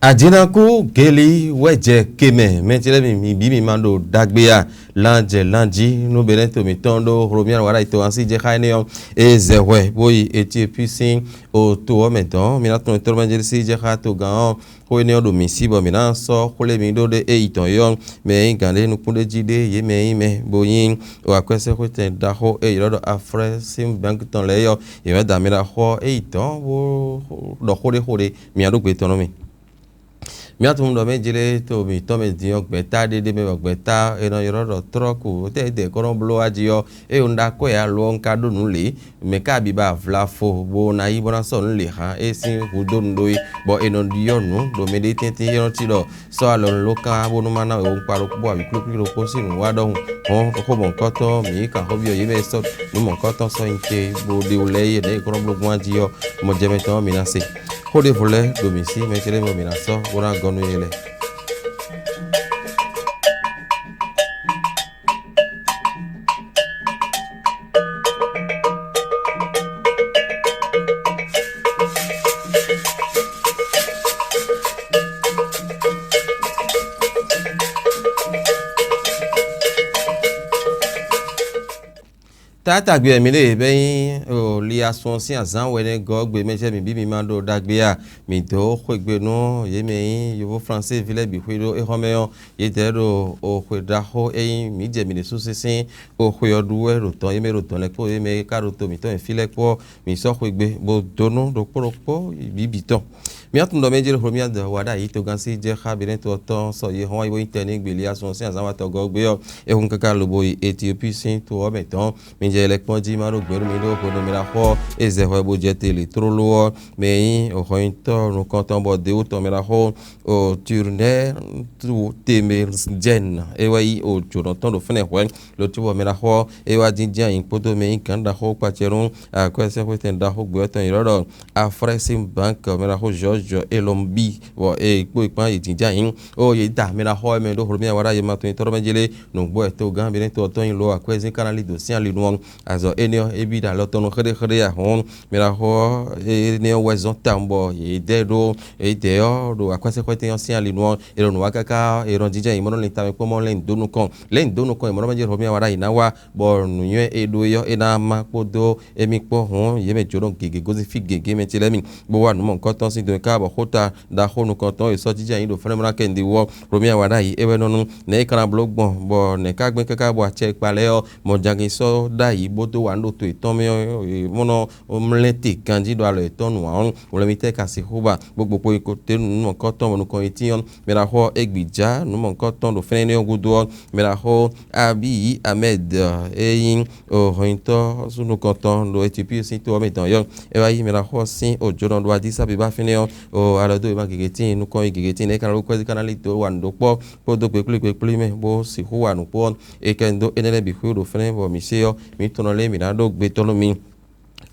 Adinaku geli weje keme mentile mi bimi mando dagbea lanje lanji no beneto mi tondo romia wara ito ansi je khaine e zewe boy etiepusin o to meton mi naton to manjeli si je khato gan ko ene odo mi sibo mi na so kole mi do de e iton yon me ngande nu kunde jide ye me boyin o akwese ko ten da ho e yodo afre sim bank ton le yo e me da mi da ho e iton bo do hore mi ado gbe ton mi miatu ndo mejile to mi to me dion gbeta dede me gbeta eno yoro troku te koron blo ajio e unda ko ya lo nka do nule me ka bi ba vlafo bo na yi bona so nle ha e sin hudo ndoi bo eno dionu do me de tete yon ti do so alon lo ka bo no mana o npa ro bo abi klo ko sinu wa do ho ko bon koto mi ka ho bi o yime so no mon koto so nke bo de ole ye de koron blo gwan ajio mo jeme to mi na se Kode vole domisi metele mo minaso wona gonu yele. Tata gbe mi le beyin o li asun si azan wele go gbe meje mi bi mi mando dagbea mi do khogbe no ye meyin yo français vile bi khwedo e homeyon ye dero o khweda ho eyin mi je mi le susisin o khyodu e ro ton ye me ro ton le po ye me karoto mi ton file po mi so khogbe bo donu do poropo bi biton mi atun do meje ho mi ad wada yi to gansi je kha biren to ton so ye hon ibo internet gbe li asun si azan wa to go gbe yo e hun kaka lobo Ethiopia sin to o meton mi elekpon ji maro gberu mi do ko do mi ra ho eze ho bo je tele trolo meyin o ho into no konton bo de o to mi ra ho o tourner tu teme gen e wa yi o joro ton do fene ho lo tu bo mi ra ho e wa jinjan in poto meyin kan da ho pa cherun a ko se ko ten da ho gbe ton iroro afresim bank mi ra ho George Elombi wo e po ipan yi jinjan yin o ye da mi ra ho me do ho mi wara ye ma to toro menjele no gbo e to gan bi ne to ton yin lo akwezi kanali do si ali no azo enio ebi da lotono khede ya hon mira ho enio wezon tambo e dedo e deo do akwase kwete yon si ali no ero no wakaka ero jija imono le tame pomo le ndonu kon imono maje ho mi awara inawa bo nunye edo yo ena mapodo emi po hon ye me joron gege gozi fi gege me tilemi bo wa numo nkan ton si do ka bo hota da honu kan ton e so jija yin do fere mra kendi wo romi awara yi ewe nonu ne kana blogbon bo ne ka gbe kaka bo ache pale o mo jangin so da yi bodo wa ndo to iton me mono omlete kanji do alo iton wa on le mite kasi hoba gbogbo po iko te nu nkan ton nu kan itiyon me ra ho egbija nu nkan ton do fene ni ogudo me ra ho Abi Ahmed eyin o hointo sunu kan ton do Ethiopia sin to me tan yo e wa yi me ra ho sin ojo don do Addis Ababa fene o alodo ma gegeti nu kan gegeti ne kan ro ko kanali to wa ndo po do pe me bo si ho wa nu po e kendo enele bi hu do fene bo mi se yo mi tono le mi na do gbe tono mi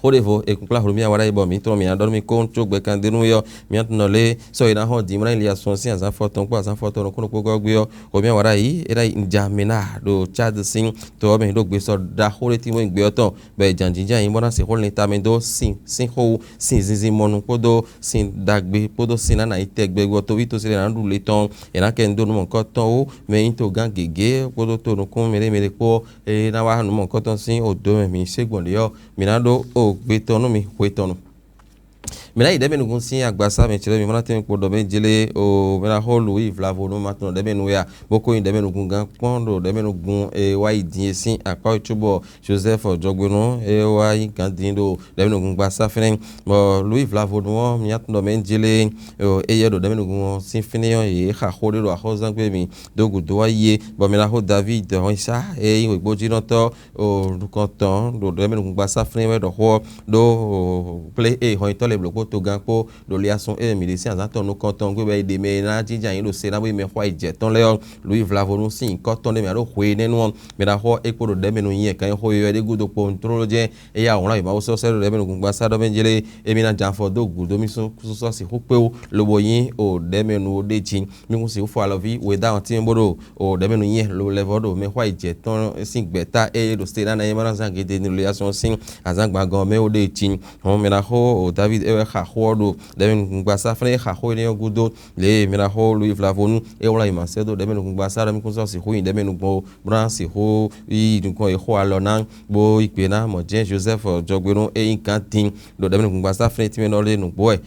Hodevo e kunkla horumia wara ibo mi tono mi na do mi kon chogbe kan denu yo mi atno le so ina ho di mra ili ason si azan foton po azan foton ko ko gbe yo horumia wara yi era njamina do chad sin to me do gbe so da hore ti mo gbe oton be janjinja yin bona se hol ni ta me do sin ho sin zinzin monu podo sin dagbe podo sin na ite gbe go to wi to se na du le ton e na ken do no mon ko ton o me yin to gan gege podo to no kun mere po e na wa no mon ko ton sin odo mi segbon le yo mi na do o gbe tonu mi hwe tonu mena ide menu gunsi agbasa me chile mi mana tem ko do be jele o mena holu i vlavo no matno de menu ya boko ide menu gungan pondo de menu gun e wa idin esin apa chubo Joseph Ojogbonu e wa yin kan din do de menu gun gbasa fene mo Louis Vlavo no mi atno me jele o e yedo de menu gun sin fene yo e kha khore do ahozan gbe mi do gudo wa ye bo mena ho David Onsa e yin gboji no to o rukonton do de menu gun gbasa fene we do ho do play e ho to le bloko to gan po do le ason e mi le si azan ton no konton gbe be de me na jinja yin lo se na bo me ho ije ton le Louis Vlavo no sin konton de me ro hwe nenu me da ho e ko do de me no yin kan ho yo de gudo po ntro je e ya won la ba so se de me no gba sa do benjele e mi na janfo do gudo mi so si ho pe o lobo yin o de me no de jin mi kun si fo alovi we da ti mboro o de me no yin lo level do me ho ije ton sin gbeta e do se na yin ma zan gede ni le ason sin azan gba gan me o de jin won me na ho o David e xaxodo demen ngbasa fene xaxo ne gudo le mira ho Louis Flavonu e wala imasedo demen ngbasa dem kunso si hu demen ngbo bran si hu i nko e ho alona bo ipena mo Jean Joseph jogbenu e inkantin do demen ngbasa fene ti no le ngbo e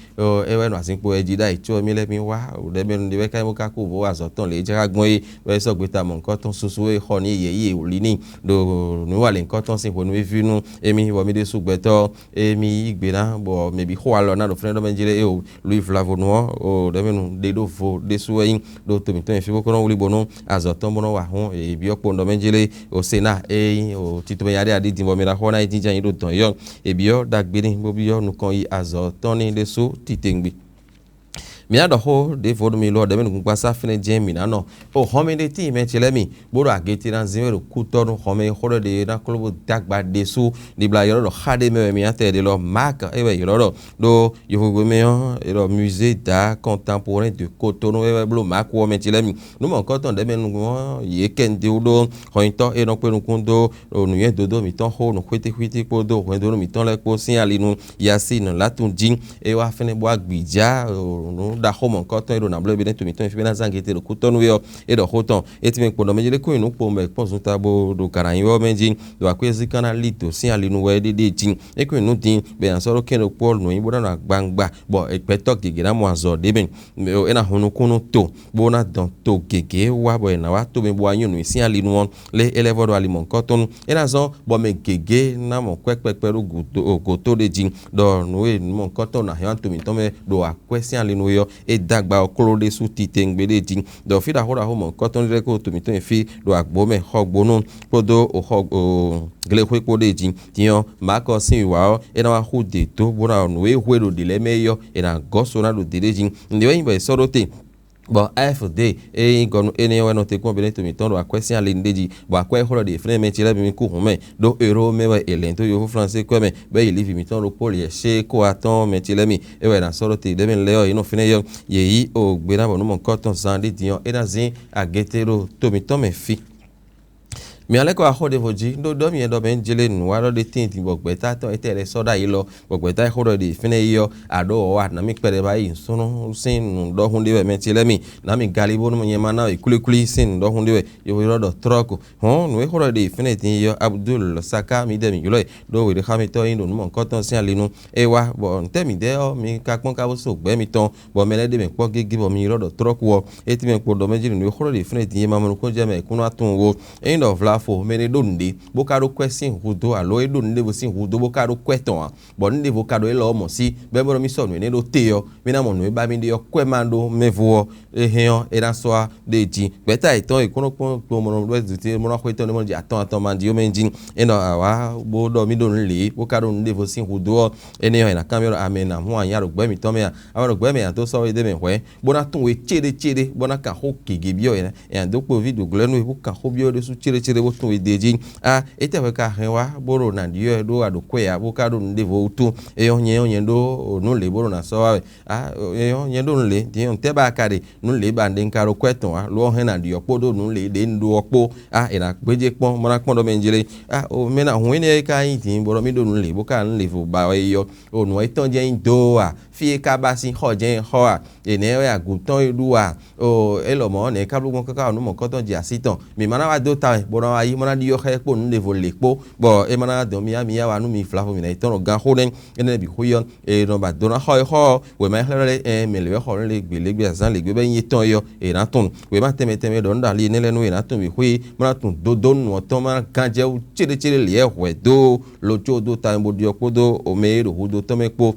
we no asinpo e jida icho mi le mi wa demen de kai mo ka ku bo azoton le jera gbon e we so gbeta mo nkan ton susu e ho ni yeye olini do no wale nkan ton sin ho no vinu emi bo mi de sugbeto emi igbena bo maybe ho alona do fene do menjire e o Louis Flavonu o demen de do vo de suyin do to mi ton fi bo ko no wuli bono azoton bono wa hun e bi opo ndo menjire o sena e o tito me yare adi dimbo mi la ho na jinja yin do ton yo e bi o dagbere bo bi yo nu kan yi azoton ni de so titengbe mina do ho de vodo mi lo de men gba sa fene je mina no o home de ti me chelemi boro ageti ran zimero kutoru home horo de na klubu dagba de su di bla yoro do khade me mi ate de lo mark e we yoro do yo go me e lo musée d'art contemporain de Cotonou e we blo mark wo me chelemi no mo koton de men go ye ken de do hointo e no pe nu kundo nu ye dodo mi ton ho no kwete po do ho do mi ton le po sin alinu yasin latunjin e wa fene bo agbija no da homo koton e do na blebe to mi ton fi na zangete do Cotonou yo e do hoton e ti me podo mejele ko inu po me ponsun tabo do karan yo menjin do akwezi kana lito sin alinu we dede jin e ko inu din be an soro ken po no yin boda na gbangba bo e pe tok gege na mo azo de ben e na hunu kunu to bo na don to gege wa bo na wa to me bo anyu no sin alinu won le elevo do alimon koton e na zo bo me gege na mo kwekpepe ru goto de jin do no e mo koton na yan to mi ton me do akwesi alinu yo e dagba okolode su titengbede jin do fi da hora ho mo koton re ko to mi ton fi do agbo me hogbonu podo o gle kwe pode jin tiyan ma ko sin wa o e na wa hu de to bo na no e hwedo de le meyo e na goso na do de jin ndi we yin so rote bo afd e gonu ene we no te ko bele to mi ton do akwesi ale ndeji bo akwe holo de frère me tire bi mi ku hume do euro me we elento yo français ko me be ili mi ton ro poli e se ko aton me tire mi e we na so rote de ben leo ino fine yo ye yi o gbe na bo no mo koton zandi dion e na zin agetero to mi ton me fi mi ale ko ahode voji do mi do ben jele nu wa do de tin ti bogbeta to etere soda yi lo bogbeta e horo de fine yo ado wa na mi pere bayi sunu sin nu do hunde we men tile mi na mi galibo no nyema na kulikuli sin do hunde we yo do troko nu e horo de fine tin yo Abdul Saka mi de mi yo do we de khamito yin nu mo koton sin alinu e wa bo nte mi de o mi ka pon ka bo so gbe mi ton bo mele de mi po gege bo mi do troko wo e ti mi po do meji nu e horo de fine tin ma mo ko je me kunu atun wo end of fo mene donde bokaro question hudo alo e donde bo sin hudo bokaro question bo nde bokaro e lo mo si be mo mi so no ne do teo mi na mo no e ba mi de kwemando mevo eheon e na so de ji beta iton e kono pon mo no do ti mo na ko iton mo ji aton man di o menjin e no awa bo do mi don le bokaro nde bo sin hudo e ne na camera amena mo an yaro gbe mi ton me awon gbe mi an to so e de me hwe bo na tun we chere bo na ka ho kege bi o e an do po video glenu e bo ka ho bi o de su chere bo tun we deji ete we ka henwa boro na dio do adokwe ya bo ka do ndevo tu e onye do no le boro na so wa e onye do le di on te ba kare no le ba nde nkaro kweton lo hen na dio podo no le de ndo opo e na gbeje pon mo na pon do menjele o me na hun ni ka yin tin boro mi do no le bo ka nle fo ba we yo o no iton je ndo fi ka ba sin ho je ho ene we agutan ilu o elomo ne ka blugun kaka no mo koton je asitan mi mana wa do ta boro wa yi mana di yo khe po nde vo le po bo e mana do mi wa nu mi flavo mi na iton ga honen ene bi huyon e no ba do na ho we ma hele me le ho le gbe azan le gbe be yin ton yo e na ton we ma teme do nda li ne le nu e na ton bi hui mana ton do nu ton ma kan je u chere le e hwe do lojo do ta mo di opodo o me ro do to me po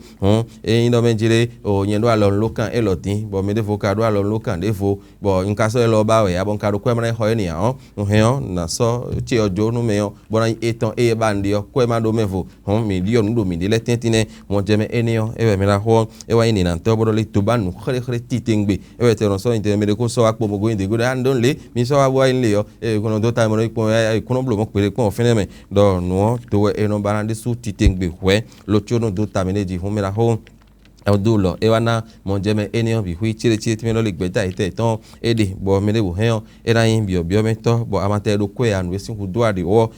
e yin do menjire o yen do alon lokan e lo tin bo me de vo ka do alon lokan de vo bo nka so e lo ba we abon ka do kwa ma ho ni an na so ti ojo nu me yo bona eton e bandi yo kwa ma do mevo million nu do mi de le tentine mo jeme eniyo e we mi la ho e wa ni na to bodo le to ba nu khre titengbe e we te ron so inte me de ko so apo mo go inde go dan don le mi so wa bo in le yo e kono do time ro ipo e kono blo mo pere ko fene me do nu to e no barande su titengbe we lo cho no do tamine ji ho mi la ho Audulo ewana monjeme enio bi hui chile timelo le gbeta ite ton ede bo mele wo hen era yin bio mento bo amate do kwe anu esi hudu ade wo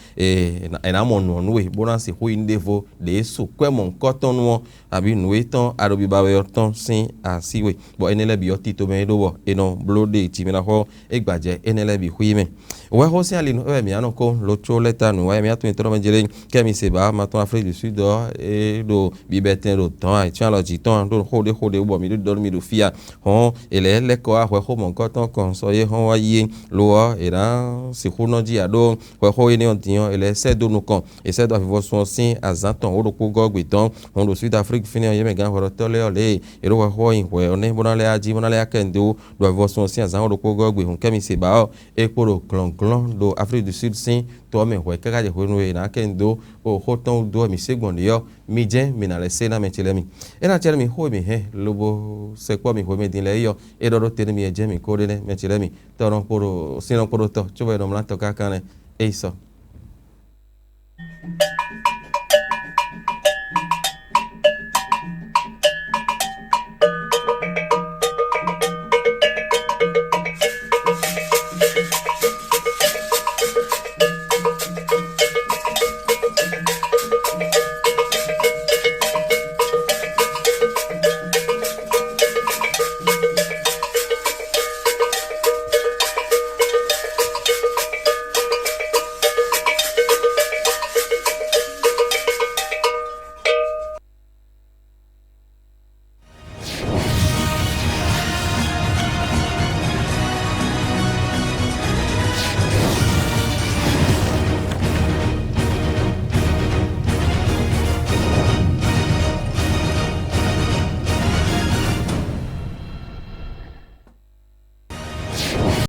na mo nu nu we bona se hui ndevo de su kwe mon koton wo abi nu we ton arobi ba we ton sin asiwe bo enele bi oti to me do wo eno blode timela ho egbaje enele bi hui me we ho si ali no mi anoko lo cho leta nu wa mi atu intro menjele kemi se ba ma ton Afrique du Sud e do bi beten do ton ai tian lo ji do hode bo mi do dormi do fia hon ele le ko a ho mon ko ton kon so ye hon wa ye lo era si kuno ji ado ho ye ni on tian ele se do no kon e se do vivo son sin azanton o ko gogbe ton on do Sud Afrique fini ye me gan ho to le ole e ro ho yin ho one bona le aji bona le akendo do vivo son sin azan o ko gogbe hon kemi se ba e poro klon do Afrique du Sud sin to me ho kaka je ho no e na kendo o ho ton do mi segbon yo mi je mi na le se na me chelemi era chelemi ho mi he lobo se kwa mi ho me din le yo e do teni mi e je mi ko de me chelemi to ron poro sinon poro to chuba no mla to kaka ne e so